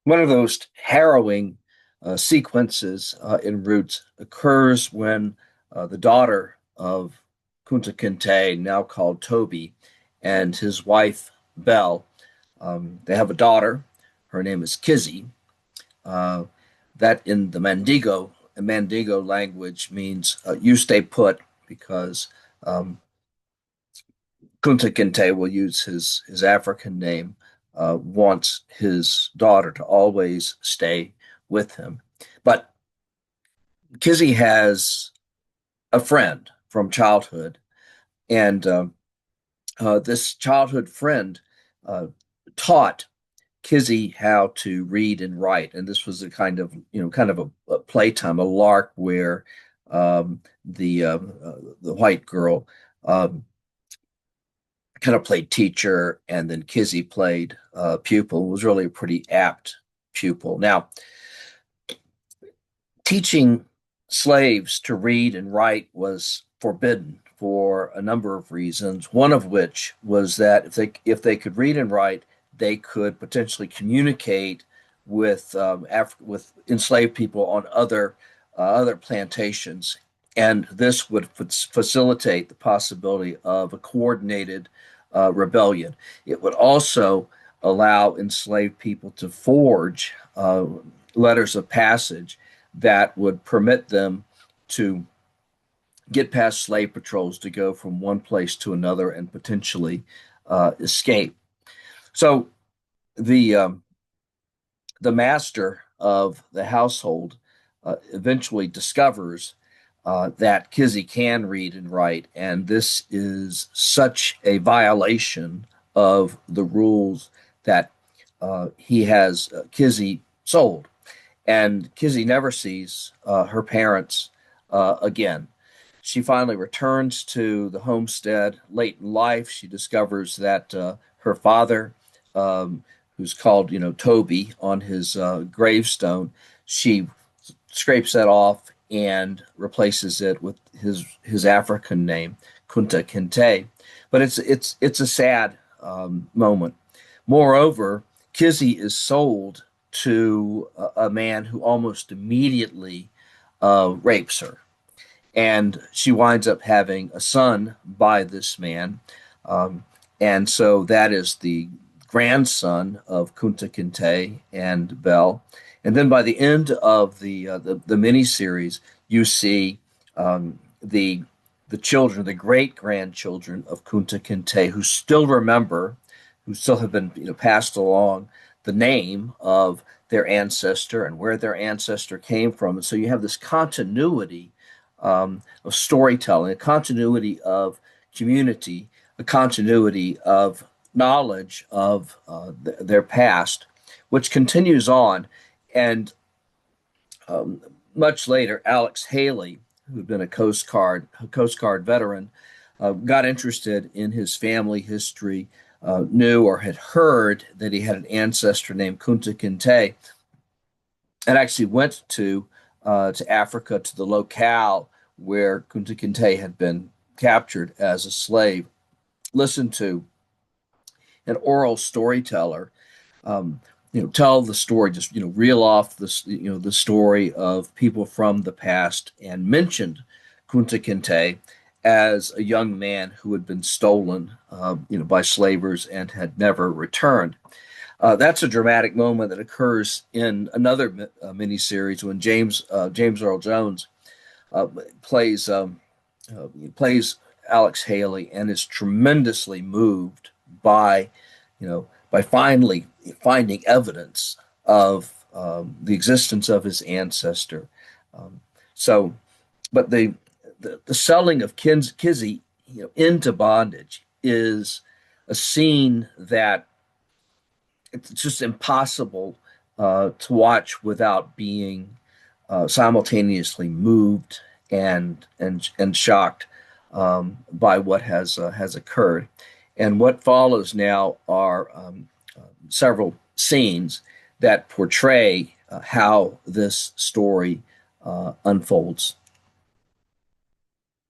One of those harrowing sequences in Roots occurs when the daughter of Kunta Kinte, now called Toby, and his wife Belle, they have a daughter. Her name is Kizzy. Uh, that in the Mandingo language means you stay put because um, Kunta Kinte will use his African name, wants his daughter to always stay with him. But Kizzy has a friend from childhood, and this childhood friend uh, taught Kizzy how to read and write, and this was a kind of a playtime, a lark where the white girl um, kind of played teacher, and then Kizzy played pupil. Was really a pretty apt pupil. Now, teaching slaves to read and write was forbidden for a number of reasons. One of which was that if they could read and write, they could potentially communicate with enslaved people on other plantations, and this would facilitate the possibility of a coordinated rebellion. It would also allow enslaved people to forge letters of passage that would permit them to get past slave patrols to go from one place to another and potentially escape. So the the master of the household eventually discovers that Kizzy can read and write, and this is such a violation of the rules that he has Kizzy sold, and Kizzy never sees her parents again. She finally returns to the homestead late in life. She discovers that her father, um, who's called, Toby on his gravestone, she scrapes that off and replaces it with his African name, Kunta Kinte. But it's a sad moment. Moreover, Kizzy is sold to a man who almost immediately rapes her, and she winds up having a son by this man. Um, and so that is the grandson of Kunta Kinte and Bell. And then by the end of the miniseries, you see the children, the great grandchildren of Kunta Kinte, who still remember, who still have been passed along the name of their ancestor and where their ancestor came from. And so you have this continuity of storytelling, a continuity of community, a continuity of knowledge of their past, which continues on. And um, much later, Alex Haley, who'd been a Coast Guard veteran, got interested in his family history, knew or had heard that he had an ancestor named Kunta Kinte, and actually went to Africa, to the locale where Kunta Kinte had been captured as a slave, listened to an oral storyteller um, tell the story, just reel off the story of people from the past, and mentioned Kunta Kinte as a young man who had been stolen, by slavers and had never returned. That's a dramatic moment that occurs in another miniseries when James Earl Jones uh, plays plays Alex Haley, and is tremendously moved by by finally finding evidence of the existence of his ancestor. Um, so, but the selling of Kizzy into bondage is a scene that it's just impossible to watch without being simultaneously moved and shocked by what has occurred. And what follows now are several scenes that portray how this story unfolds.